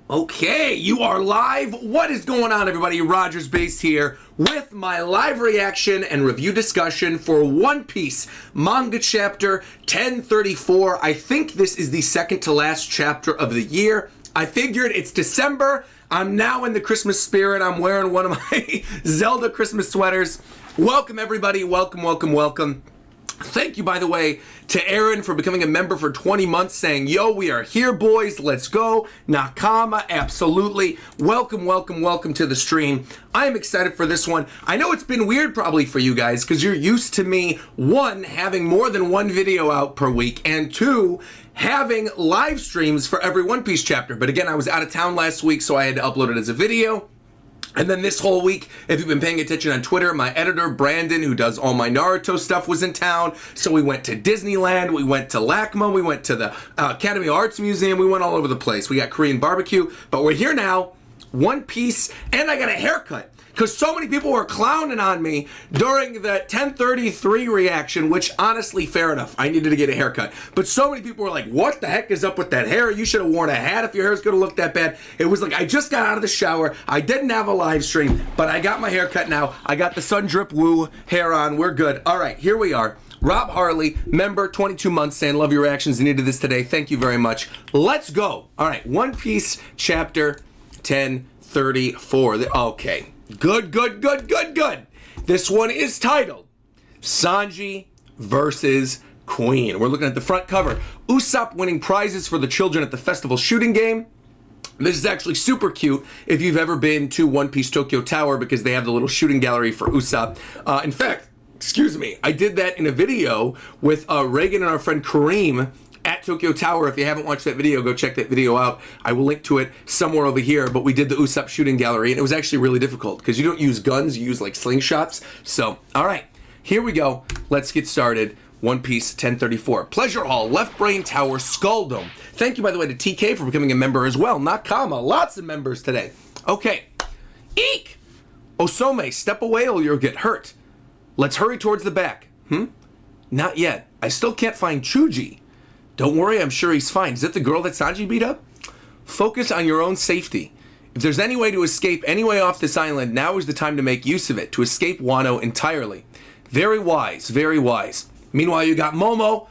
Okay, you are live. What is going on, everybody? RogersBase here with my live reaction and review discussion for One Piece Manga Chapter 1034. I think this is the second to last chapter of the year. I figured it's December. I'm now in the Christmas spirit. I'm wearing one of my Zelda Christmas sweaters. Welcome, everybody. Welcome, welcome, welcome. Thank you, by the way, to Aaron for becoming a member for 20 months, saying, yo, we are here, boys. Let's go. Nakama, absolutely. Welcome, welcome, welcome to the stream. I am excited for this one. I know it's been weird probably for you guys because you're used to me, one, having more than one video out per week, and two, having live streams for every One Piece chapter. But again, I was out of town last week, so I had to upload it as a video. And then this whole week, if you've been paying attention on Twitter, my editor, Brandon, who does all my Naruto stuff, was in town. So we went to Disneyland, we went to LACMA, we went to the Academy of Arts Museum, we went all over the place. We got Korean barbecue, but we're here now, One Piece, and I got a haircut. Because so many people were clowning on me during the 1033 reaction, which honestly, fair enough. I needed to get a haircut. But so many people were like, what the heck is up with that hair? You should have worn a hat if your hair's going to look that bad. It was like, I just got out of the shower. I didn't have a live stream, but I got my haircut now. I got the Sun Drip Woo hair on. We're good. All right, here we are. Rob Harley, member, 22 months, saying, love your reactions. I needed this today. Thank you very much. Let's go. All right, One Piece chapter 1034. Okay. Good. This one is titled Sanji versus Queen. We're looking at the front cover. Usopp winning prizes for the children at the festival shooting game. This is actually super cute if you've ever been to One Piece Tokyo Tower because they have the little shooting gallery for Usopp. In fact, excuse me, I did that in a video with Reagan and our friend Kareem at Tokyo Tower. If you haven't watched that video, go check that video out. I will link to it somewhere over here, but we did the Usopp shooting gallery, and it was actually really difficult because you don't use guns, you use like slingshots. So, all right, here we go. Let's get started. One Piece 1034. Pleasure Hall, Left Brain Tower, Skull Dome. Thank you, by the way, to TK for becoming a member as well. Nakama, lots of members today. Okay. Eek! Osome, step away or you'll get hurt. Let's hurry towards the back. Not yet. I still can't find Chuji. Don't worry, I'm sure he's fine. Is that the girl that Sanji beat up? Focus on your own safety. If there's any way to escape any way off this island, now is the time to make use of it, to escape Wano entirely. Very wise, very wise. Meanwhile, you got Momo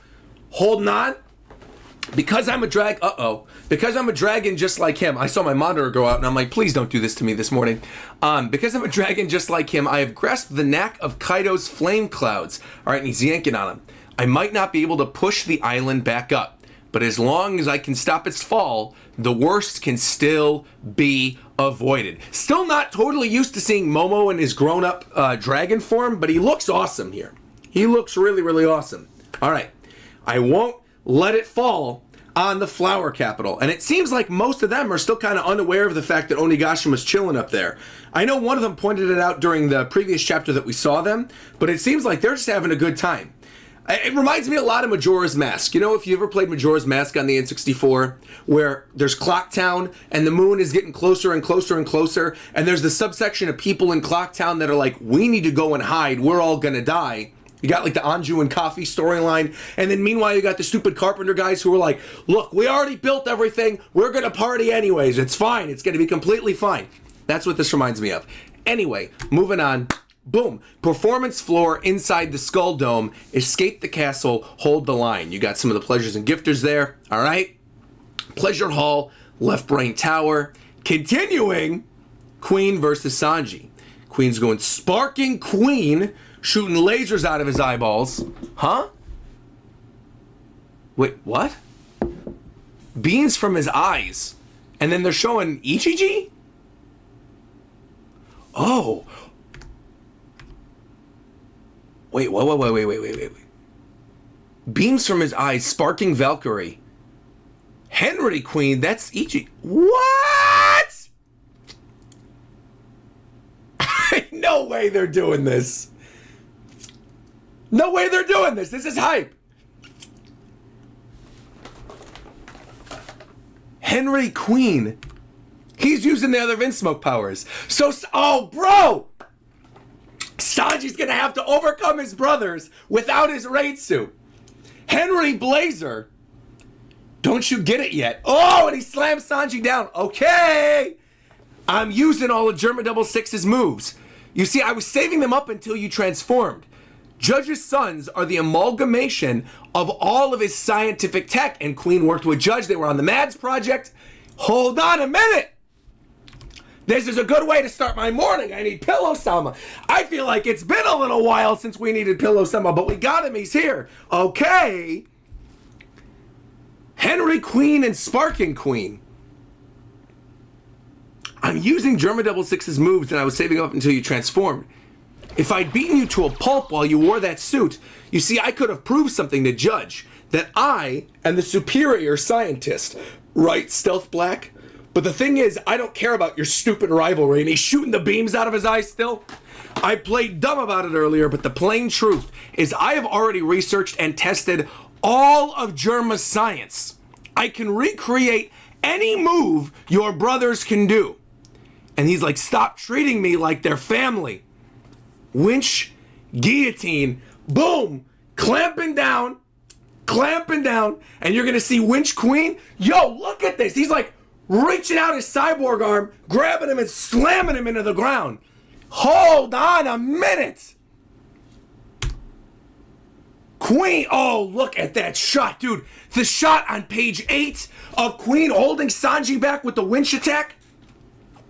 holding on. Because I'm a because I'm a dragon just like him. I saw my monitor go out and I'm like, please don't do this to me this morning. Because I'm a dragon just like him, I have grasped the knack of Kaido's flame clouds. All right, and he's yanking on him. I might not be able to push the island back up, but as long as I can stop its fall, the worst can still be avoided. Still not totally used to seeing Momo in his grown-up dragon form, but he looks awesome here. He looks really, really awesome. All right, I won't let it fall on the flower capital. And it seems like most of them are still kind of unaware of the fact that Onigashima chilling up there. I know one of them pointed it out during the previous chapter that we saw them, but it seems like they're just having a good time. It reminds me a lot of Majora's Mask. You know, if you ever played Majora's Mask on the N64, where there's Clock Town and the moon is getting closer and closer and closer, and there's the subsection of people in Clock Town that are like, we need to go and hide, we're all gonna die. You got like the Anju and Coffee storyline, and then meanwhile you got the stupid carpenter guys who are like, look, we already built everything, we're gonna party anyways, it's fine, it's gonna be completely fine. That's what this reminds me of. Anyway, moving on. Boom. Performance floor inside the Skull Dome. Escape the castle. Hold the line. You got some of the pleasures and gifters there. All right. Pleasure Hall. Left Brain Tower. Continuing. Queen versus Sanji. Queen's going sparking Queen. Shooting lasers out of his eyeballs. Huh? Wait, what? Beams from his eyes. And then they're showing Ichiji? Oh. Wait. Beams from his eyes, sparking Valkyrie. Henry Queen, that's Ichi. What? No way they're doing this. No way they're doing this. This is hype. Henry Queen. He's using the other Vinsmoke powers. So, oh, bro. Sanji's gonna have to overcome his brothers without his raid suit. Henry Blazer Don't you get it yet? Oh, and he slams Sanji down. Okay. I'm using all of Germa Double Six's moves. You see, I was saving them up until you transformed. Judge's sons are the amalgamation of all of his scientific tech, and Queen worked with Judge. They were on the Mads project. Hold on a minute. This is a good way to start my morning. I need Pillow Sama. I feel like it's been a little while since we needed Pillow Sama, but we got him. He's here. Okay. Henry Queen and Sparking Queen. I'm using Germa Double Six's moves, and I was saving up until you transformed. If I'd beaten you to a pulp while you wore that suit, you see, I could have proved something to Judge, that I am the superior scientist. Right, Stealth Black? But the thing is, I don't care about your stupid rivalry, and he's shooting the beams out of his eyes still. I played dumb about it earlier, but the plain truth is I have already researched and tested all of Germa's science. I can recreate any move your brothers can do. And he's like, stop treating me like they're family. Winch, guillotine, boom, clamping down, and you're gonna see Winch Queen. Yo, look at this. He's like reaching out his cyborg arm, grabbing him and slamming him into the ground. Hold on a minute. Queen, oh, look at that shot, dude. The shot on page 8 of Queen holding Sanji back with the winch attack.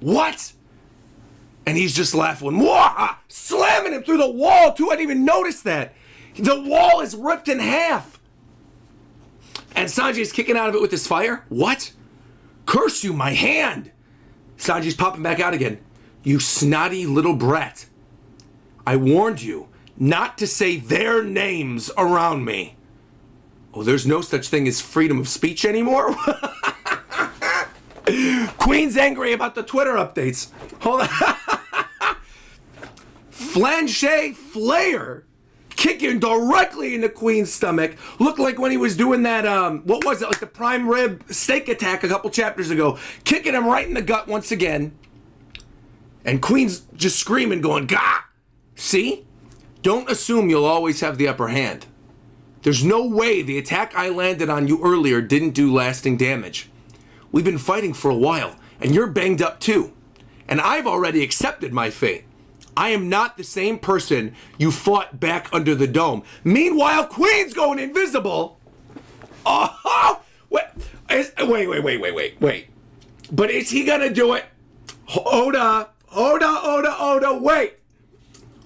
What? And he's just laughing. Wah! Slamming him through the wall, too. I didn't even notice that. The wall is ripped in half. And Sanji is kicking out of it with his fire. What? Curse you, my hand. Sanji's popping back out again. You snotty little brat. I warned you not to say their names around me. Oh, there's no such thing as freedom of speech anymore? Queen's angry about the Twitter updates. Hold on. Flanche Flair kicking directly into Queen's stomach. Looked like when he was doing that, what was it, like the prime rib steak attack a couple chapters ago. Kicking him right in the gut once again. And Queen's just screaming, going, gah! See? Don't assume you'll always have the upper hand. There's no way the attack I landed on you earlier didn't do lasting damage. We've been fighting for a while, and you're banged up too. And I've already accepted my fate. I am not the same person you fought back under the dome. Meanwhile, Queen's going invisible. Oh, wait. But is he gonna do it? Oda, wait.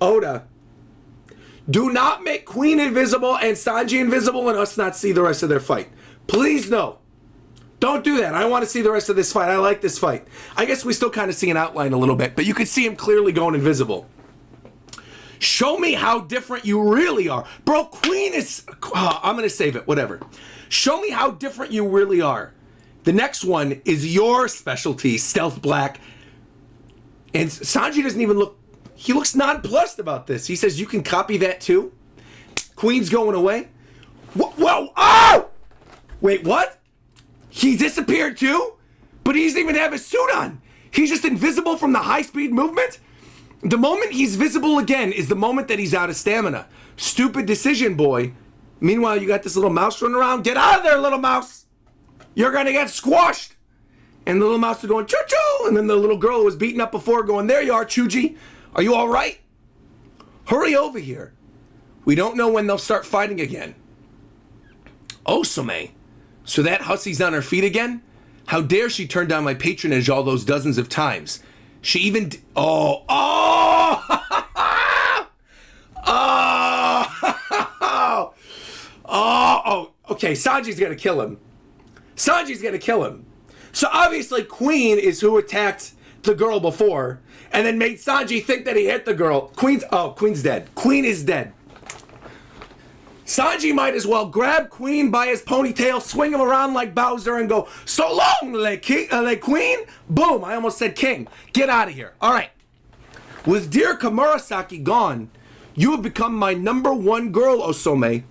Oda. Do not make Queen invisible and Sanji invisible and us not see the rest of their fight. Please no. Don't do that. I want to see the rest of this fight. I like this fight. I guess we still kind of see an outline a little bit, but you could see him clearly going invisible. Show me how different you really are. Bro, Queen is... I'm going to save it. Whatever. Show me how different you really are. The next one is your specialty, Stealth Black. And Sanji doesn't even look... He looks nonplussed about this. He says, you can copy that too? Queen's going away? Whoa! Oh! Wait, what? He disappeared too? But he doesn't even have his suit on. He's just invisible from the high-speed movement? The moment he's visible again is the moment that he's out of stamina. Stupid decision, boy. Meanwhile, you got this little mouse running around. Get out of there, little mouse! You're gonna get squashed! And the little mouse is going, choo-choo! And then the little girl who was beaten up before going, there you are, Chuji. Are you all right? Hurry over here. We don't know when they'll start fighting again. Osame. So that hussy's on her feet again? How dare she turn down my patronage all those dozens of times? She even... Oh! Okay, Sanji's gonna kill him. So obviously Queen is who attacked the girl before and then made Sanji think that he hit the girl. Queen's dead. Queen is dead. Sanji might as well grab Queen by his ponytail, swing him around like Bowser and go, so long, le Queen. Boom, I almost said king. Get out of here. All right. With dear Kamurasaki gone, you have become my #1 girl, Osome.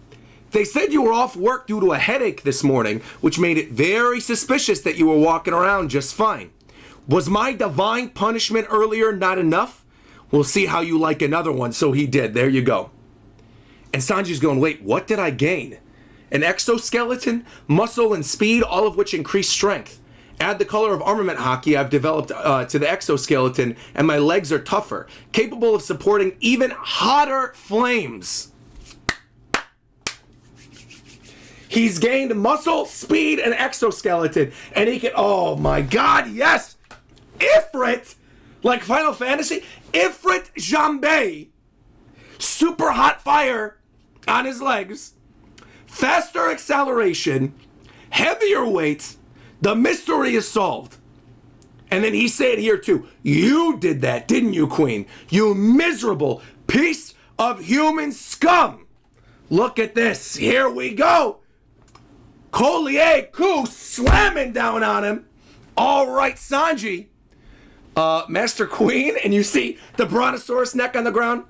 They said you were off work due to a headache this morning, which made it very suspicious that you were walking around just fine. Was my divine punishment earlier not enough? We'll see how you like another one. So he did. There you go. And Sanji's going, wait, what did I gain? an exoskeleton, muscle, and speed, all of which increase strength. Add the color of armament hockey I've developed to the exoskeleton, and my legs are tougher, capable of supporting even hotter flames. He's gained muscle, speed, and exoskeleton, and he can, oh my god, yes! Ifrit, like Final Fantasy, Ifrit Jambé, super hot fire on his legs, faster acceleration, heavier weight, the mystery is solved. And then he said here too, you did that, didn't you, Queen? You miserable piece of human scum. Look at this, here we go. Collier Coup slamming down on him. All right, Sanji. Master Queen, and you see the Brontosaurus neck on the ground.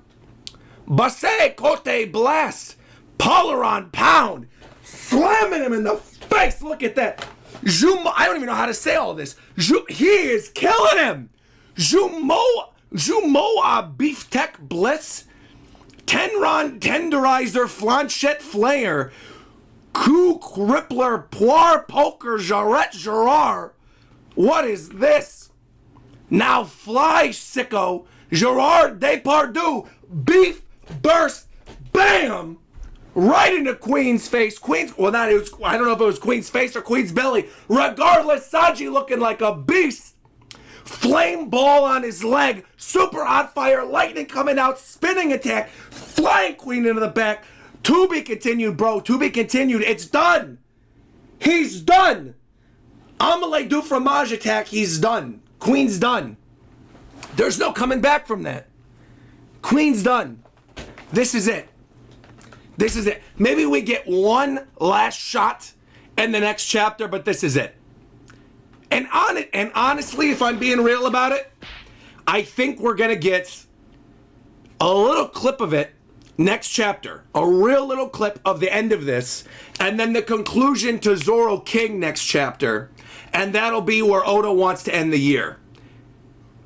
Basse Cote Blast. Poleron Pound. Slamming him in the face. Look at that. I don't even know how to say all this. He is killing him. Jumoa Beeftek Blitz. Tenron Tenderizer Flanchette Flair. Coup Crippler Poir Poker Jarrett Gerard. What is this? Now fly, sicko. Gerard Depardieu. Beef burst. Bam! Right into Queen's face. Well, I don't know if it was Queen's face or Queen's belly. Regardless, Sanji looking like a beast. Flame ball on his leg. Super hot fire. Lightning coming out. Spinning attack. Flying Queen into the back. To be continued, bro. To be continued. It's done. He's done. Omelette du fromage attack. He's done. Queen's done. There's no coming back from that. Queen's done. This is it. This is it. Maybe we get one last shot in the next chapter, but this is it. And honestly, if I'm being real about it, I think we're gonna get a little clip of it next chapter. A real little clip of the end of this, and then the conclusion to Zoro King next chapter. And that'll be where Oda wants to end the year.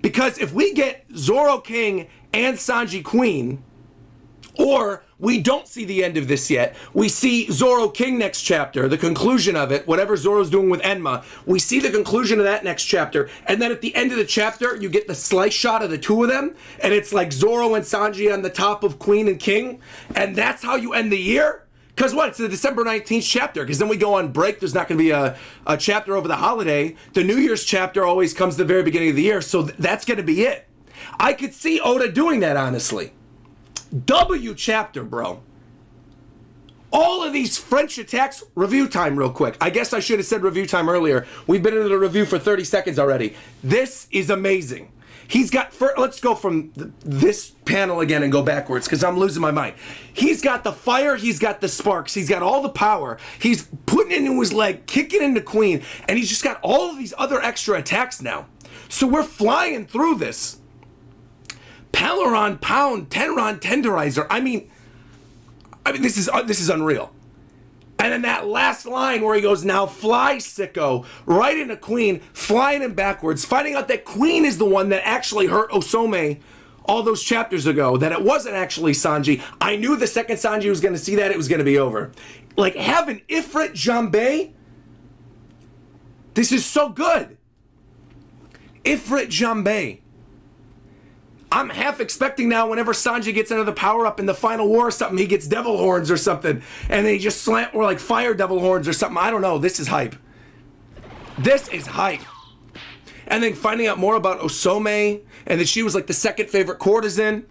Because if we get Zoro King and Sanji Queen, or we don't see the end of this yet, we see Zoro King next chapter, the conclusion of it, whatever Zoro's doing with Enma, we see the conclusion of that next chapter, and then at the end of the chapter, you get the slice shot of the two of them, and it's like Zoro and Sanji on the top of Queen and King, and that's how you end the year? Because what? It's the December 19th chapter, because then we go on break. There's not going to be a chapter over the holiday. The New Year's chapter always comes at the very beginning of the year, so that's going to be it. I could see Oda doing that, honestly. W chapter, bro. All of these French attacks, review time real quick. I guess I should have said review time earlier. We've been into the review for 30 seconds already. This is amazing. He's got, let's go from this panel again and go backwards because I'm losing my mind. He's got the fire, he's got the sparks, he's got all the power. He's putting it into his leg, kicking into Queen, and he's just got all of these other extra attacks now. So we're flying through this. Paleron Pound, Tenron Tenderizer. I mean, this is unreal. And then that last line where he goes, now fly, sicko, right into Queen, flying him backwards, finding out that Queen is the one that actually hurt Osome all those chapters ago, that it wasn't actually Sanji. I knew the second Sanji was going to see that, it was going to be over. Like, having Ifrit Jambé, this is so good. Ifrit Jambé. I'm half expecting now whenever Sanji gets another power-up in the final war or something, he gets devil horns or something, and then he just slant, or like fire devil horns or something. I don't know. This is hype. This is hype. And then finding out more about Osome, and that she was like the second favorite courtesan.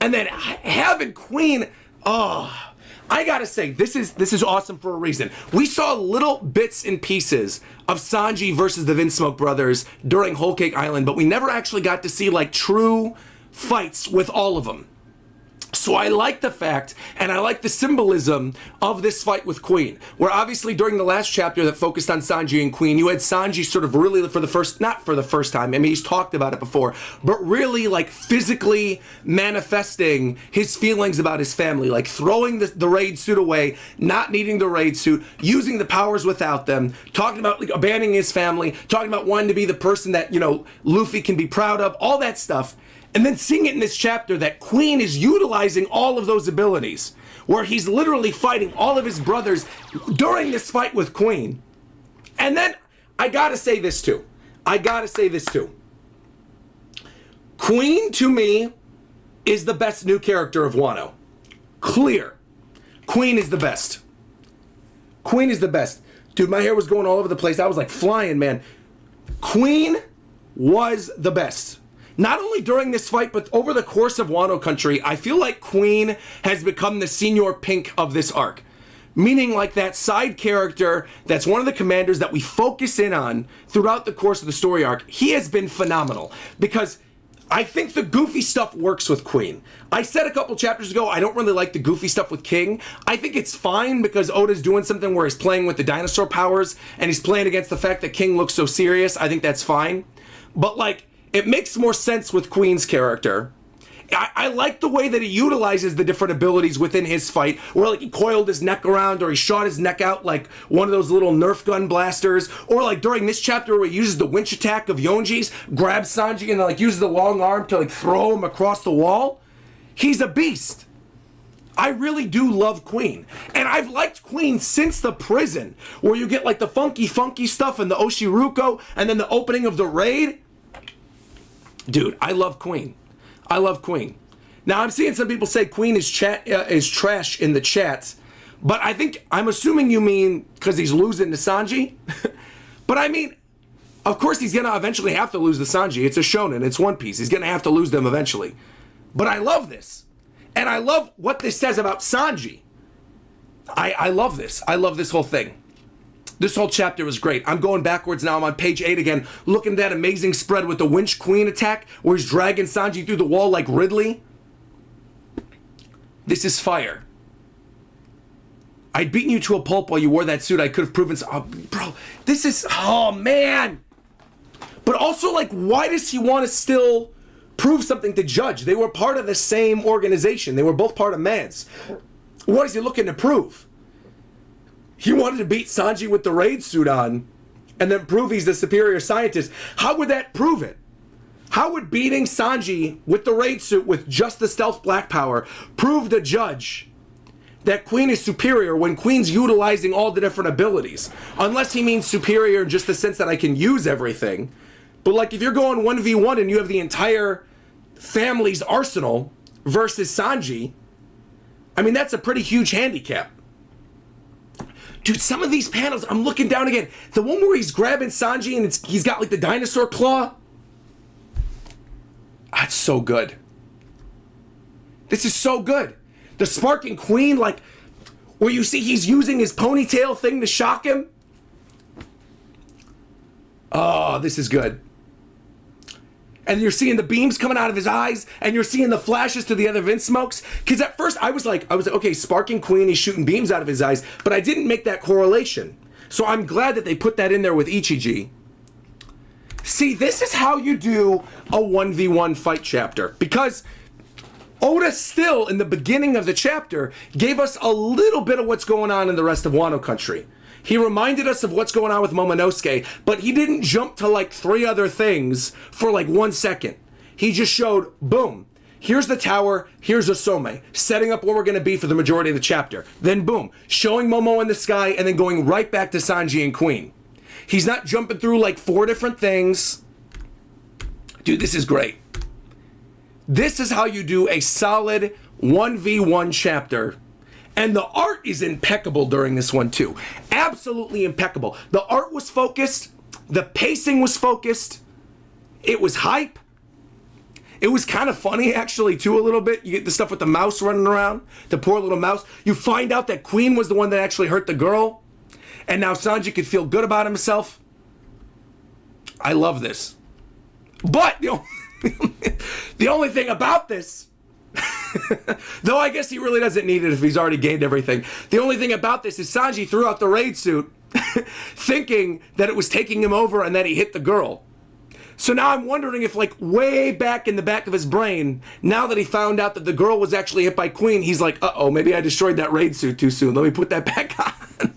And then having Queen, I gotta say, this is awesome for a reason. We saw little bits and pieces of Sanji versus the Vinsmoke brothers during Whole Cake Island, but we never actually got to see like true fights with all of them. So I like the fact, and I like the symbolism of this fight with Queen, where obviously during the last chapter that focused on Sanji and Queen, you had Sanji sort of really not for the first time, I mean, he's talked about it before, but really like physically manifesting his feelings about his family, like throwing the raid suit away, not needing the raid suit, using the powers without them, talking about like abandoning his family, talking about wanting to be the person that, you know, Luffy can be proud of, all that stuff. And then seeing it in this chapter that Queen is utilizing all of those abilities, where he's literally fighting all of his brothers during this fight with Queen. And then I gotta say this too. Queen, to me, is the best new character of Wano. Clear. Queen is the best. Queen is the best. Dude, my hair was going all over the place. I was like flying, man. Queen was the best. Not only during this fight, but over the course of Wano Country, I feel like Queen has become the Senior Pink of this arc. Meaning like that side character that's one of the commanders that we focus in on throughout the course of the story arc. He has been phenomenal because I think the goofy stuff works with Queen. I said a couple chapters ago, I don't really like the goofy stuff with King. I think it's fine because Oda's doing something where he's playing with the dinosaur powers and he's playing against the fact that King looks so serious. I think that's fine. But like, it makes more sense with Queen's character. I like the way that he utilizes the different abilities within his fight, where like he coiled his neck around or he shot his neck out like one of those little Nerf gun blasters, or like during this chapter where he uses the winch attack of Yonji's, grabs Sanji and like uses the long arm to like throw him across the wall. He's a beast. I really do love Queen. And I've liked Queen since the prison, where you get like the funky stuff and the Oshiruko and then the opening of the raid. Dude, I love Queen. I love Queen. Now, I'm seeing some people say Queen is trash in the chat, but I'm assuming you mean because he's losing to Sanji. But I mean, of course he's going to eventually have to lose to Sanji. It's a shonen. It's One Piece. He's going to have to lose them eventually. But I love this. And I love what this says about Sanji. I love this. I love this whole thing. This whole chapter was great. I'm going backwards now. I'm on page 8 again, looking at that amazing spread with the winch Queen attack, where he's dragging Sanji through the wall like Ridley. This is fire. I'd beaten you to a pulp while you wore that suit. I could have proven... Oh, bro, this is... Oh, man. But also, like, why does he want to still prove something to Judge? They were part of the same organization. They were both part of Mads. What is he looking to prove? He wanted to beat Sanji with the raid suit on and then prove he's the superior scientist. How would that prove it? How would beating Sanji with the raid suit with just the stealth black power prove to Judge that Queen is superior when Queen's utilizing all the different abilities? Unless he means superior in just the sense that I can use everything. But like if you're going 1v1 and you have the entire family's arsenal versus Sanji, I mean, that's a pretty huge handicap. Dude, some of these panels, I'm looking down again. The one where he's grabbing Sanji and he's got like the dinosaur claw. That's so good. This is so good. The sparking Queen, like, where you see he's using his ponytail thing to shock him. Oh, this is good. And you're seeing the beams coming out of his eyes, and you're seeing the flashes to the other Vince smokes. Because at first I was like, okay, sparking Queen, he's shooting beams out of his eyes, but I didn't make that correlation. So I'm glad that they put that in there with Ichiji. See, this is how you do a 1v1 fight chapter. Because Oda still, in the beginning of the chapter, gave us a little bit of what's going on in the rest of Wano Country. He reminded us of what's going on with Momonosuke, but he didn't jump to like 3 other things for like 1 second. He just showed, boom, here's the tower, here's Osome, setting up where we're going to be for the majority of the chapter. Then boom, showing Momo in the sky and then going right back to Sanji and Queen. He's not jumping through like 4 different things. Dude, this is great. This is how you do a solid 1v1 chapter. And the art is impeccable during this one too. Absolutely impeccable. The art was focused. The pacing was focused. It was hype. It was kind of funny actually too a little bit. You get the stuff with the mouse running around. The poor little mouse. You find out that Queen was the one that actually hurt the girl. And now Sanji could feel good about himself. I love this. But the only thing about this, though I guess he really doesn't need it if he's already gained everything. The only thing about this is Sanji threw out the raid suit thinking that it was taking him over and that he hit the girl. So now I'm wondering if like way back in the back of his brain, now that he found out that the girl was actually hit by Queen, he's like, uh-oh, maybe I destroyed that raid suit too soon. Let me put that back on.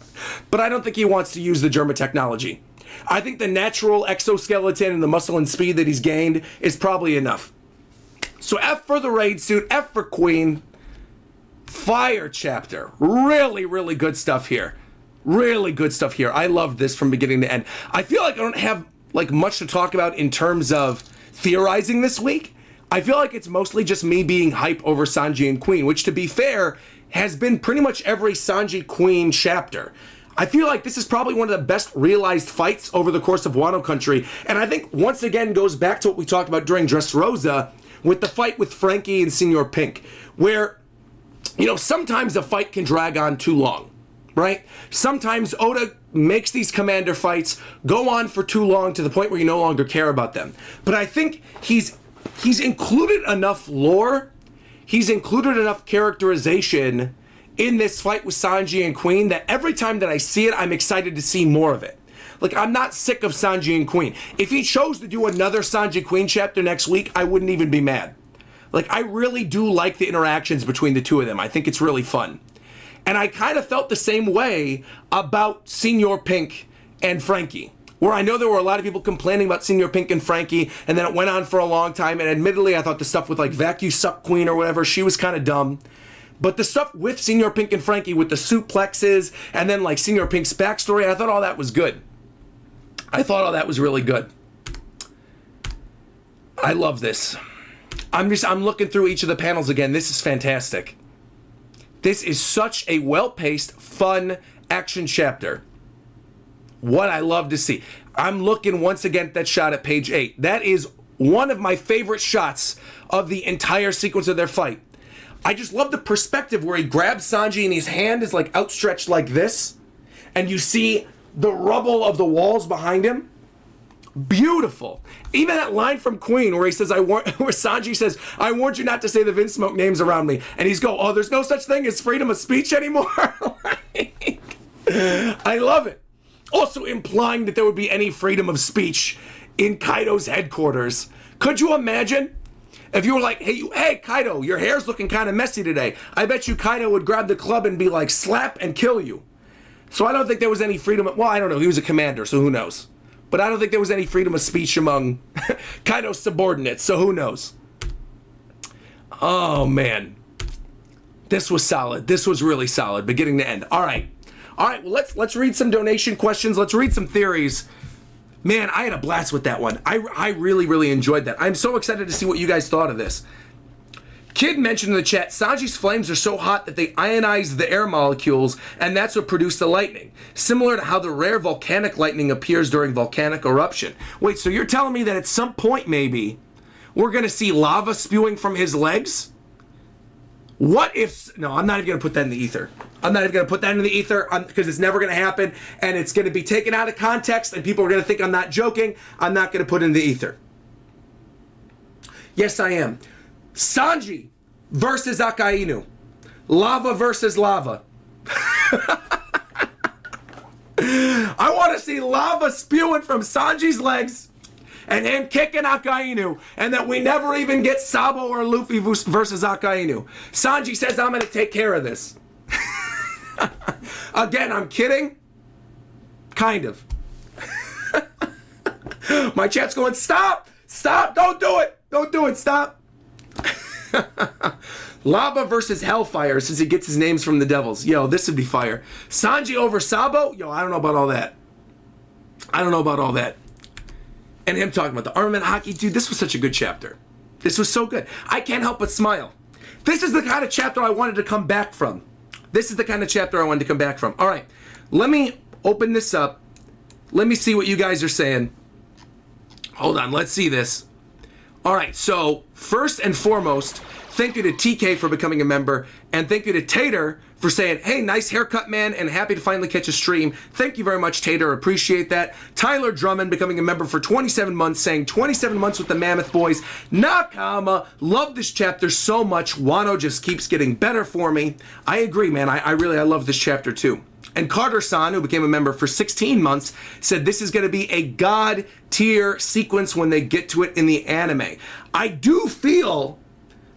But I don't think he wants to use the Germa technology. I think the natural exoskeleton and the muscle and speed that he's gained is probably enough. So F for the raid suit, F for Queen. Fire chapter. Really, really good stuff here. Really good stuff here. I loved this from beginning to end. I feel like I don't have like much to talk about in terms of theorizing this week. I feel like it's mostly just me being hype over Sanji and Queen, which to be fair, has been pretty much every Sanji Queen chapter. I feel like this is probably one of the best realized fights over the course of Wano Country. And I think once again goes back to what we talked about during Dressrosa with the fight with Frankie and Senor Pink, where, you know, sometimes a fight can drag on too long, right? Sometimes Oda makes these commander fights go on for too long to the point where you no longer care about them. But I think he's included enough lore, he's included enough characterization in this fight with Sanji and Queen that every time that I see it, I'm excited to see more of it. Like, I'm not sick of Sanji and Queen. If he chose to do another Sanji Queen chapter next week, I wouldn't even be mad. Like, I really do like the interactions between the two of them. I think it's really fun. And I kind of felt the same way about Senor Pink and Frankie, where I know there were a lot of people complaining about Senor Pink and Frankie, and then it went on for a long time, and admittedly, I thought the stuff with, like, Vacuum Suck Queen or whatever, she was kind of dumb. But the stuff with Senor Pink and Frankie, with the suplexes, and then, like, Senor Pink's backstory, I thought all that was good. I thought all that was really good. I love this. I'm looking through each of the panels again. This is fantastic. This is such a well-paced, fun action chapter. What I love to see. I'm looking once again at that shot at page 8. That is one of my favorite shots of the entire sequence of their fight. I just love the perspective where he grabs Sanji and his hand is like outstretched like this. And you see the rubble of the walls behind him. Beautiful. Even that line from Queen where he says, where Sanji says, I warned you not to say the Vinsmoke names around me. And he's go, oh, there's no such thing as freedom of speech anymore. Like, I love it. Also implying that there would be any freedom of speech in Kaido's headquarters. Could you imagine if you were like, hey Kaido, your hair's looking kind of messy today. I bet you Kaido would grab the club and be like, slap and kill you. So I don't think there was any freedom of, well, I don't know. He was a commander, so who knows? But I don't think there was any freedom of speech among Kaido's subordinates, so who knows? Oh, man. This was solid. This was really solid, beginning to end. All right. Well, let's read some donation questions. Let's read some theories. Man, I had a blast with that one. I really, really enjoyed that. I'm so excited to see what you guys thought of this. Kid mentioned in the chat, Sanji's flames are so hot that they ionize the air molecules, and that's what produced the lightning. Similar to how the rare volcanic lightning appears during volcanic eruption. Wait, so you're telling me that at some point, maybe, we're going to see lava spewing from his legs? What if... No, I'm not even going to put that in the ether. I'm not even going to put that in the ether because it's never going to happen, and it's going to be taken out of context, and people are going to think I'm not joking. I'm not going to put it in the ether. Yes, I am. Sanji versus Akainu. Lava versus lava. I want to see lava spewing from Sanji's legs and him kicking Akainu, and that we never even get Sabo or Luffy versus Akainu. Sanji says, I'm going to take care of this. Again, I'm kidding. Kind of. My chat's going, stop, don't do it, stop. Lava versus Hellfire, since he gets his names from the devils. Yo, this would be fire. Sanji over Sabo? Yo, I don't know about all that. And him talking about the armament hockey. Dude, this was such a good chapter. This was so good. I can't help but smile. This is the kind of chapter I wanted to come back from. All right, let me open this up. Let me see what you guys are saying. Hold on, let's see this. All right, so first and foremost, thank you to TK for becoming a member, and thank you to Tater for saying, hey, nice haircut, man, and happy to finally catch a stream. Thank you very much, Tater. Appreciate that. Tyler Drummond becoming a member for 27 months, saying 27 months with the Mammoth Boys. Nakama, love this chapter so much. Wano just keeps getting better for me. I agree, man. I love this chapter, too. And Carter-san, who became a member for 16 months, said this is going to be a god-tier sequence when they get to it in the anime. I do feel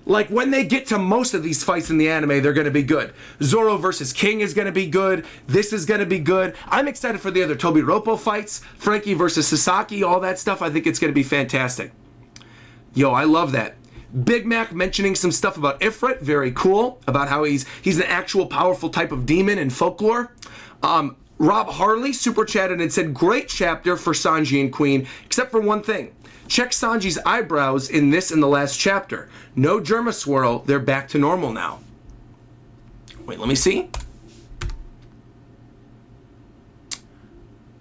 like when they get to most of these fights in the anime, they're going to be good. Zoro versus King is going to be good. This is going to be good. I'm excited for the other Tobi Roppo fights. Frankie versus Sasaki, all that stuff. I think it's going to be fantastic. Yo, I love that. Big Mac mentioning some stuff about Ifrit, very cool, about how he's an actual powerful type of demon in folklore. Rob Harley super chatted and said, great chapter for Sanji and Queen, except for one thing. Check Sanji's eyebrows in this and the last chapter. No Germa swirl, they're back to normal now. Wait, let me see.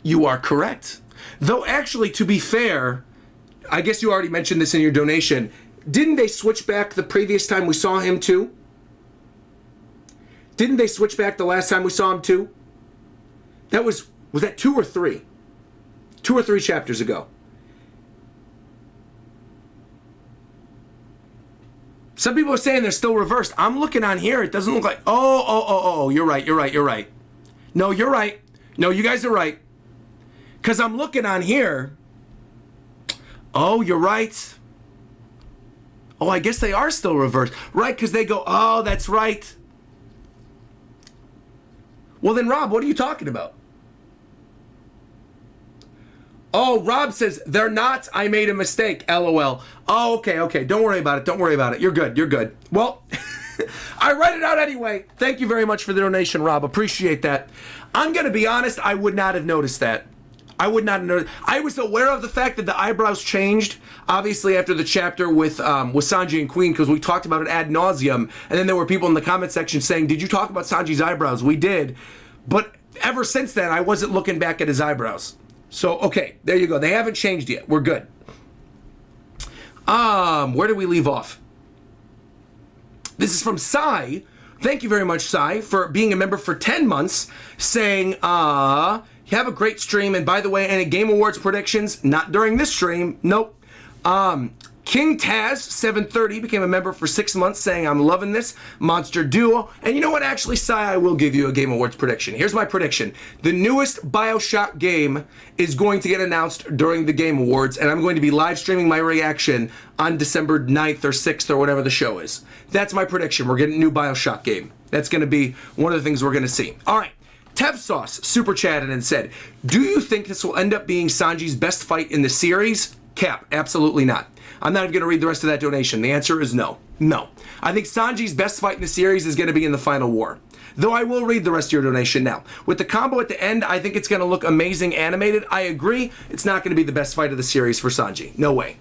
You are correct. Though actually, to be fair, I guess you already mentioned this in your donation. Didn't they switch back the previous time we saw him too? Didn't they switch back the last time we saw him too? That was that 2 or 3? 2 or 3 chapters ago. Some people are saying they're still reversed. I'm looking on here. It doesn't look like... Oh, you're right. No, you're right. No, you guys are right. Because I'm looking on here. Oh, you're right. Oh, I guess they are still reversed. Right, because they go, oh, that's right. Well, then, Rob, what are you talking about? Oh, Rob says, they're not. I made a mistake. LOL. Oh, okay. Don't worry about it. You're good. Well, I read it out anyway. Thank you very much for the donation, Rob. Appreciate that. I'm going to be honest. I would not have noticed that. I would not have noticed. I was aware of the fact that the eyebrows changed, obviously, after the chapter with Sanji and Queen, because we talked about it ad nauseum. And then there were people in the comment section saying, did you talk about Sanji's eyebrows? We did. But ever since then, I wasn't looking back at his eyebrows. So, okay, there you go. They haven't changed yet. We're good. Where did we leave off? This is from Sai. Thank you very much, Sai, for being a member for 10 months, saying, have a great stream. And by the way, any Game Awards predictions? Not during this stream. Nope. King Taz 730 became a member for 6 months, saying, I'm loving this monster duo. And you know what? Actually, Sai, I will give you a Game Awards prediction. Here's my prediction. The newest BioShock game is going to get announced during the Game Awards, and I'm going to be live streaming my reaction on December 9th or 6th or whatever the show is. That's my prediction. We're getting a new BioShock game. That's going to be one of the things we're going to see. All right. Tev Sauce super chatted and said, do you think this will end up being Sanji's best fight in the series? Cap, absolutely not. I'm not even going to read the rest of that donation. The answer is no. No. I think Sanji's best fight in the series is going to be in the final war. Though I will read the rest of your donation now. With the combo at the end, I think it's going to look amazing animated. I agree. It's not going to be the best fight of the series for Sanji. No way.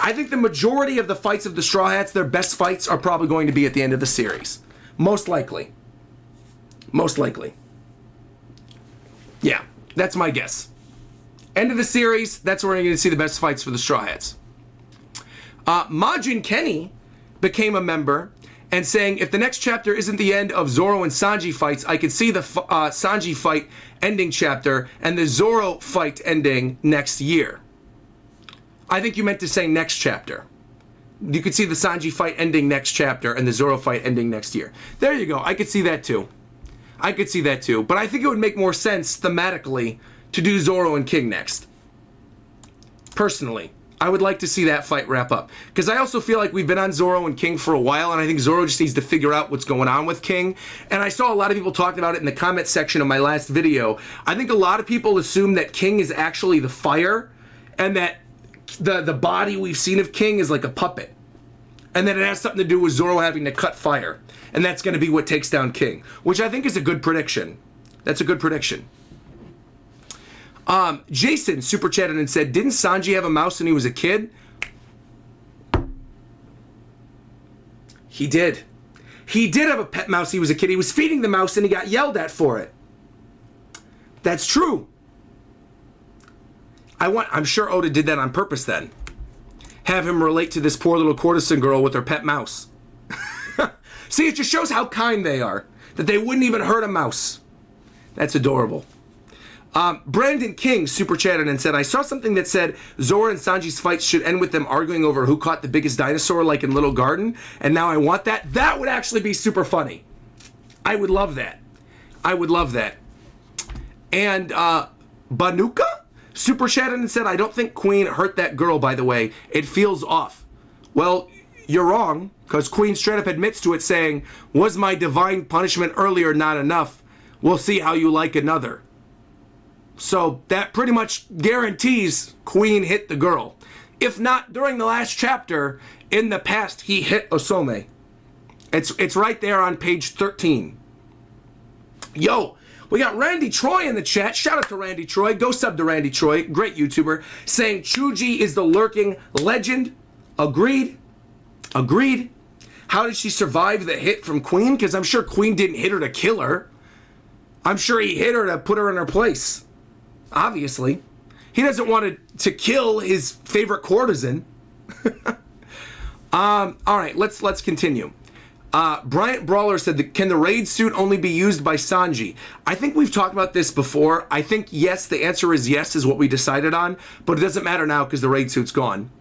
I think the majority of the fights of the Straw Hats, their best fights, are probably going to be at the end of the series. Most likely. Most likely. Yeah, that's my guess. End of the series, that's where you're going to see the best fights for the Straw Hats. Majin Kenny became a member and saying, if the next chapter isn't the end of Zoro and Sanji fights, I could see the Sanji fight ending chapter and the Zoro fight ending next year. I think you meant to say next chapter. You could see the Sanji fight ending next chapter and the Zoro fight ending next year. There you go. I could see that too. But I think it would make more sense thematically to do Zoro and King next. Personally, I would like to see that fight wrap up. Because I also feel like we've been on Zoro and King for a while, and I think Zoro just needs to figure out what's going on with King. And I saw a lot of people talking about it in the comment section of my last video. I think a lot of people assume that King is actually the fire, and that the body we've seen of King is like a puppet. And that it has something to do with Zoro having to cut fire. And that's going to be what takes down King. Which I think is a good prediction. That's a good prediction. Jason super chatted and said, didn't Sanji have a mouse when he was a kid? He did. He did have a pet mouse when he was a kid. He was feeding the mouse and he got yelled at for it. That's true. I'm sure Oda did that on purpose then. Have him relate to this poor little courtesan girl with her pet mouse. See, it just shows how kind they are. That they wouldn't even hurt a mouse. That's adorable. Brandon King super chatted and said, I saw something that said Zoro and Sanji's fights should end with them arguing over who caught the biggest dinosaur like in Little Garden, and now I want that. That would actually be super funny. I would love that. And Banuka super chatted and said, I don't think Queen hurt that girl, by the way. It feels off. Well, you're wrong, because Queen straight up admits to it, saying, was my divine punishment earlier not enough? We'll see how you like another. So that pretty much guarantees Queen hit the girl. If not during the last chapter, in the past he hit Osome. It's right there on page 13. Yo, we got Randy Troy in the chat. Shout out to Randy Troy. Go sub to Randy Troy. Great YouTuber. Saying Chuji is the lurking legend. Agreed. Agreed. How did she survive the hit from Queen? Because I'm sure Queen didn't hit her to kill her. I'm sure he hit her to put her in her place. Obviously. He doesn't want to kill his favorite courtesan. All right, let's continue. Bryant Brawler said, can the raid suit only be used by Sanji? I think we've talked about this before. I think yes, the answer is yes, is what we decided on, but it doesn't matter now because the raid suit's gone.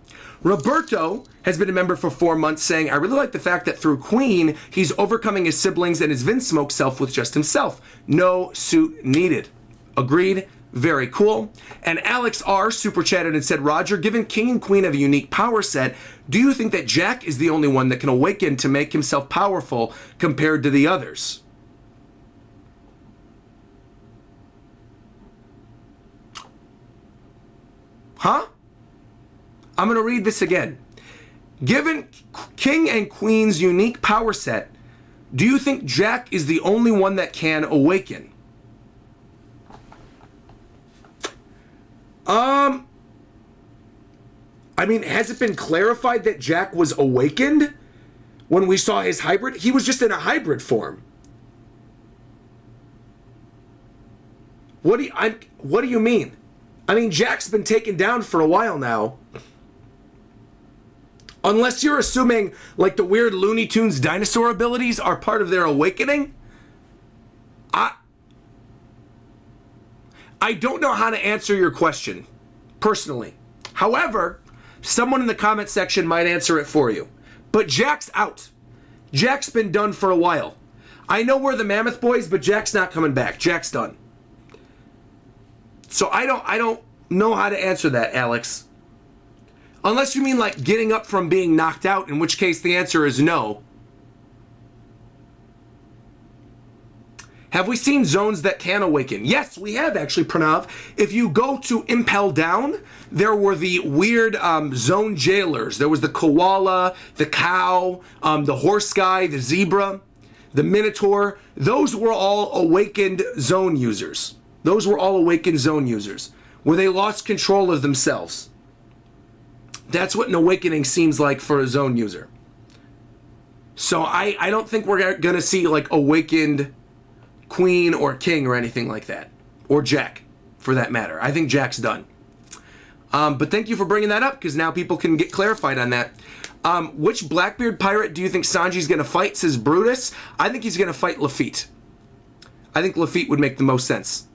Roberto has been a member for 4 months, saying, I really like the fact that through Queen, he's overcoming his siblings and his Vinsmoke self with just himself. No suit needed. Agreed. Very cool. And Alex R. super chatted and said, Roger, given King and Queen have a unique power set, do you think that Jack is the only one that can awaken to make himself powerful compared to the others? Huh? I'm going to read this again. Given King and Queen's unique power set, do you think Jack is the only one that can awaken? I mean, has it been clarified that Jack was awakened when we saw his hybrid? He was just in a hybrid form. What do you mean? I mean, Jack's been taken down for a while now. Unless you're assuming, like, the weird Looney Tunes dinosaur abilities are part of their awakening. I don't know how to answer your question, personally. However, someone in the comment section might answer it for you. But Jack's out. Jack's been done for a while. I know we're the Mammoth Boys, but Jack's not coming back. Jack's done. So I don't know how to answer that, Alex. Unless you mean like getting up from being knocked out, in which case the answer is no. Have we seen zones that can awaken? Yes, we have actually, Pranav. If you go to Impel Down, there were the weird zone jailers. There was the koala, the cow, the horse guy, the zebra, the minotaur. Those were all awakened zone users. Those were all awakened zone users, where they lost control of themselves. That's what an awakening seems like for a zone user. So I don't think we're going to see like awakened Queen or King or anything like that. Or Jack, for that matter. I think Jack's done. But thank you for bringing that up, because now people can get clarified on that. Which Blackbeard pirate do you think Sanji's going to fight, says Brutus? I think he's going to fight Lafitte. I think Lafitte would make the most sense.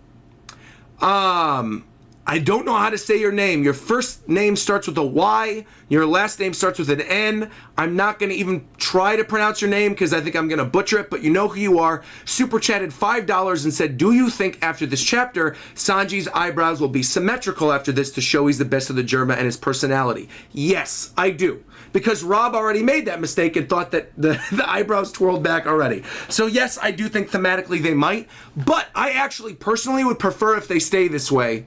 I don't know how to say your name. Your first name starts with a Y. Your last name starts with an N. I'm not going to even try to pronounce your name because I think I'm going to butcher it, but you know who you are. Super chatted $5 and said, do you think after this chapter, Sanji's eyebrows will be symmetrical after this to show he's the best of the Germa and his personality? Yes, I do. Because Rob already made that mistake and thought that the eyebrows twirled back already. So yes, I do think thematically they might, but I actually personally would prefer if they stay this way.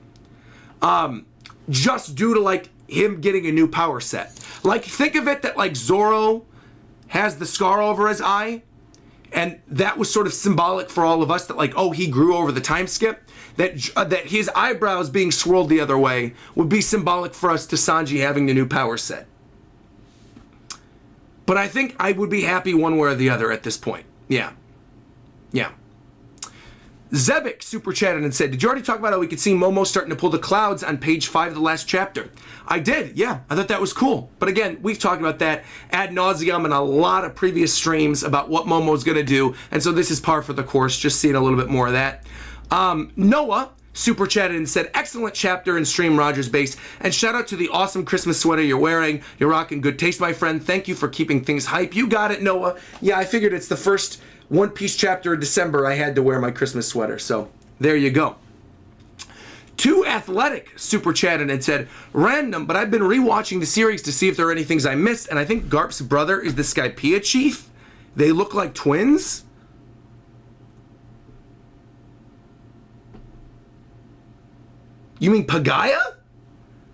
Just due to like him getting a new power set. Like think of it that like Zoro has the scar over his eye, and that was sort of symbolic for all of us that like, oh, he grew over the time skip. That his eyebrows being swirled the other way would be symbolic for us to Sanji having the new power set. But I think I would be happy one way or the other at this point. Yeah. Yeah. Zebek super chatted and said, did you already talk about how we could see Momo starting to pull the clouds on page 5 of the last chapter? I did, yeah. I thought that was cool. But again, we've talked about that ad nauseum in a lot of previous streams about what Momo's going to do. And so this is par for the course, just seeing a little bit more of that. Noah super chatted and said, excellent chapter in stream RogersBase. And shout out to the awesome Christmas sweater you're wearing. You're rocking good taste, my friend. Thank you for keeping things hype. You got it, Noah. Yeah, I figured it's the first One Piece chapter in December, I had to wear my Christmas sweater. So there you go. Too Athletic super chatted and said, random, but I've been rewatching the series to see if there are any things I missed, and I think Garp's brother is the Skypiea chief. They look like twins. You mean Pagaya?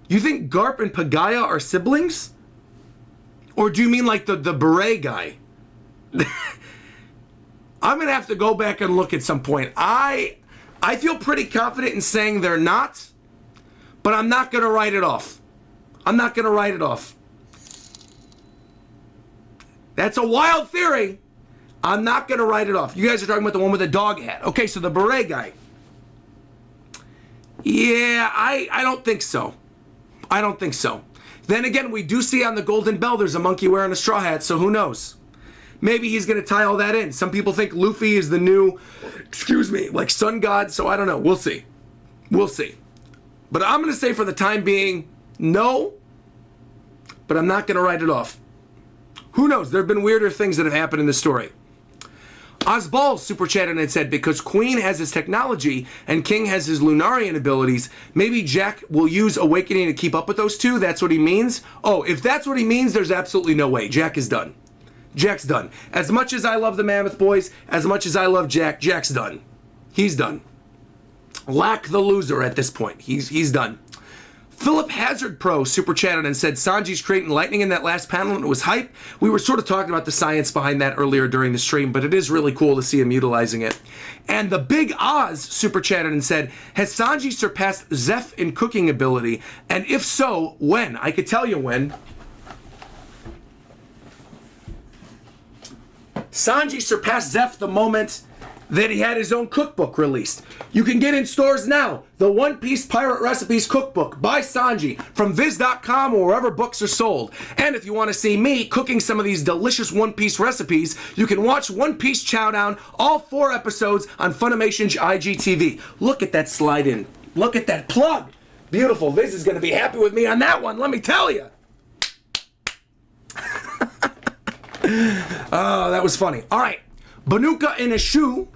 You think Garp and Pagaya are siblings? Or do you mean like the beret guy? I'm going to have to go back and look at some point. I feel pretty confident in saying they're not, but I'm not going to write it off. I'm not going to write it off. That's a wild theory. I'm not going to write it off. You guys are talking about the one with the dog hat. Okay, so the beret guy. Yeah, I don't think so. I don't think so. Then again, we do see on the Golden Bell there's a monkey wearing a straw hat, so who knows? Maybe he's going to tie all that in. Some people think Luffy is the new, like sun god, so I don't know. We'll see. We'll see. But I'm going to say for the time being, no, but I'm not going to write it off. Who knows? There have been weirder things that have happened in the story. Ozball super chatted and said, because Queen has his technology and King has his Lunarian abilities, maybe Jack will use Awakening to keep up with those two? That's what he means? Oh, if that's what he means, there's absolutely no way. Jack is done. Jack's done. As much as I love the Mammoth Boys, as much as I love Jack, Jack's done. He's done. Lack the loser at this point. He's done. Philip Hazard Pro super chatted and said, Sanji's creating lightning in that last panel and it was hype. We were sort of talking about the science behind that earlier during the stream, but it is really cool to see him utilizing it. And the Big Oz super chatted and said, has Sanji surpassed Zeph in cooking ability? And if so, when? I could tell you when. Sanji surpassed Zeph the moment that he had his own cookbook released. You can get in stores now, the One Piece Pirate Recipes Cookbook by Sanji from Viz.com or wherever books are sold. And if you want to see me cooking some of these delicious One Piece recipes, you can watch One Piece Chowdown, all 4 episodes on Funimation's IGTV. Look at that slide in. Look at that plug. Beautiful. Viz is going to be happy with me on that one, let me tell you. Oh, that was funny. All right. Banuka in a shoe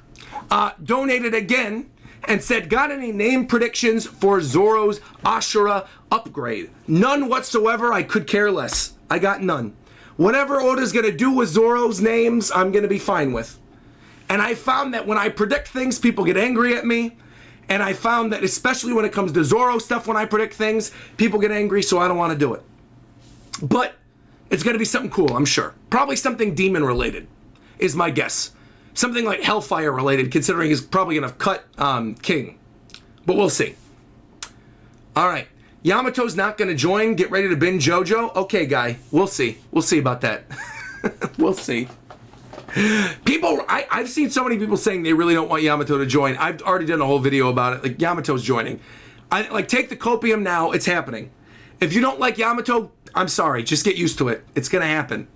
donated again and said, got any name predictions for Zoro's Ashura upgrade? None whatsoever. I could care less. I got none. Whatever Oda's going to do with Zoro's names, I'm going to be fine with. And I found that when I predict things, people get angry at me. And I found that especially when it comes to Zoro stuff, when I predict things, people get angry, so I don't want to do it. But it's going to be something cool, I'm sure. Probably something demon related, is my guess. Something like Hellfire related, considering he's probably going to cut King. But we'll see. All right. Yamato's not going to join. Get ready to binge JoJo. Okay, guy. We'll see. We'll see about that. We'll see. People, I've seen so many people saying they really don't want Yamato to join. I've already done a whole video about it. Like, Yamato's joining. Take the copium now. It's happening. If you don't like Yamato, I'm sorry. Just get used to it. It's going to happen.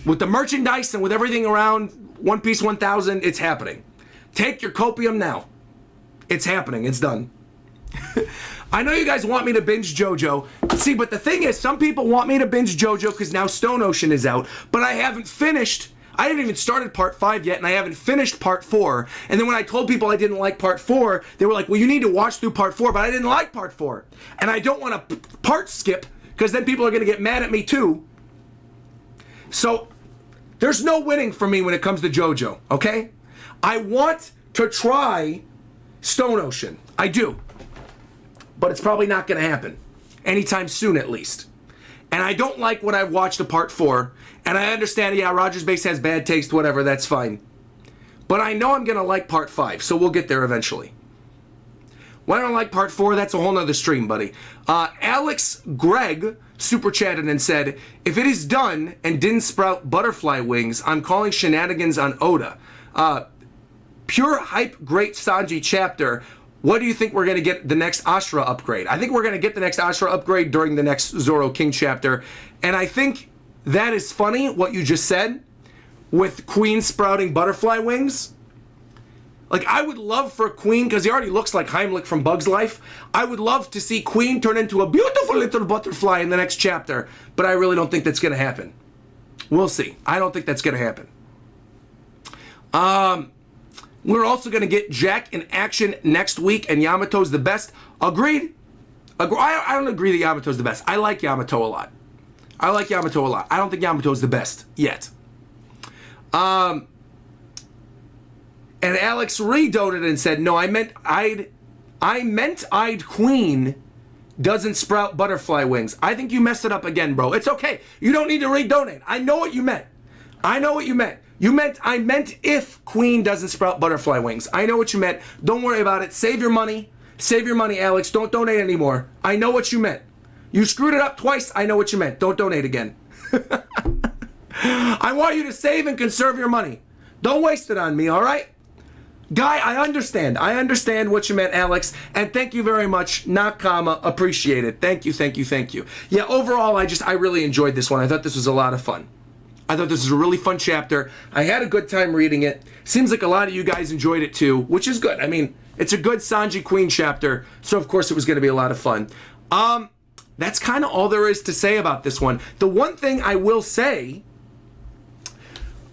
With the merchandise and with everything around One Piece 1000, it's happening. Take your copium now. It's happening. It's done. I know you guys want me to binge JoJo. See, but the thing is, some people want me to binge JoJo because now Stone Ocean is out. But I haven't finished. I haven't even started part 5 yet, and I haven't finished part 4. And then when I told people I didn't like part 4, they were like, well, you need to watch through part 4. But I didn't like part 4. And I don't want to part skip because then people are going to get mad at me too. So there's no winning for me when it comes to JoJo, okay? I want to try Stone Ocean. I do. But it's probably not going to happen. Anytime soon, at least. And I don't like what I've watched of part 4. And I understand, yeah, RogersBase has bad taste, whatever, that's fine. But I know I'm going to like part 5, so we'll get there eventually. Why don't I like part 4? That's a whole nother stream, buddy. Alex Gregg super chatted and said, if it is done and didn't sprout butterfly wings, I'm calling shenanigans on Oda. Pure hype, great Sanji chapter. What do you think we're going to get the next Ashura upgrade? I think we're going to get the next Ashura upgrade during the next Zoro King chapter. And I think that is funny, what you just said, with Queen sprouting butterfly wings. Like, I would love for Queen, because he already looks like Heimlich from Bug's Life. I would love to see Queen turn into a beautiful little butterfly in the next chapter. But I really don't think that's going to happen. We'll see. I don't think that's going to happen. We're also going to get Jack in action next week, and Yamato's the best. Agreed? I don't agree that Yamato's the best. I like Yamato a lot. I don't think Yamato's the best yet. And Alex redonated and said, no, I meant I'd Queen doesn't sprout butterfly wings. I think you messed it up again, bro. It's okay. You don't need to redonate. I know what you meant. I know what you meant. I meant if Queen doesn't sprout butterfly wings. I know what you meant. Don't worry about it. Save your money. Save your money, Alex. Don't donate anymore. I know what you meant. You screwed it up twice. I know what you meant. Don't donate again. I want you to save and conserve your money. Don't waste it on me, all right? Guy, I understand. I understand what you meant, Alex. And thank you very much. Nakama, appreciate it. Thank you, thank you, thank you. Yeah, overall, I really enjoyed this one. I thought this was a lot of fun. I thought this was a really fun chapter. I had a good time reading it. Seems like a lot of you guys enjoyed it too, which is good. I mean, it's a good Sanji Queen chapter, so of course it was going to be a lot of fun. That's kind of all there is to say about this one. The one thing I will say,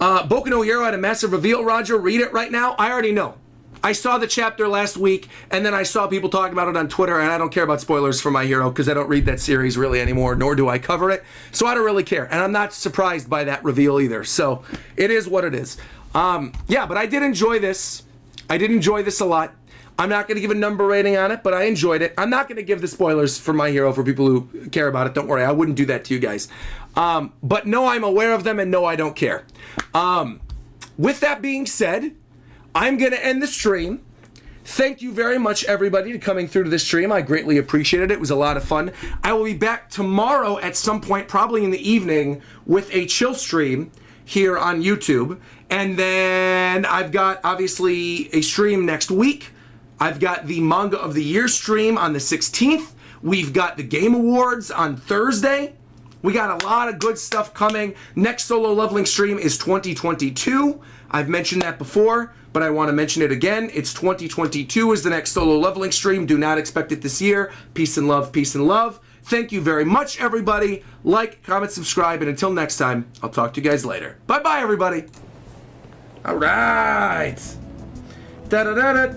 Boku no Hero had a massive reveal, Roger. Read it right now. I already know. I saw the chapter last week, and then I saw people talking about it on Twitter, and I don't care about spoilers for My Hero because I don't read that series really anymore, nor do I cover it. So I don't really care, and I'm not surprised by that reveal either. So it is what it is. Yeah, but I did enjoy this. I did enjoy this a lot. I'm not going to give a number rating on it, but I enjoyed it. I'm not going to give the spoilers for My Hero for people who care about it. Don't worry, I wouldn't do that to you guys. But no, I'm aware of them, and no, I don't care. With that being said, I'm going to end the stream. Thank you very much, everybody, for coming through to this stream. I greatly appreciated it. It was a lot of fun. I will be back tomorrow at some point, probably in the evening, with a chill stream here on YouTube. And then I've got, obviously, a stream next week. I've got the Manga of the Year stream on the 16th. We've got the Game Awards on Thursday. We got a lot of good stuff coming. Next solo leveling stream is 2022. I've mentioned that before, but I want to mention it again. It's 2022 is the next solo leveling stream. Do not expect it this year. Peace and love, peace and love. Thank you very much, everybody. Like, comment, subscribe, and until next time, I'll talk to you guys later. Bye-bye, everybody. All right. Da-da-da-da.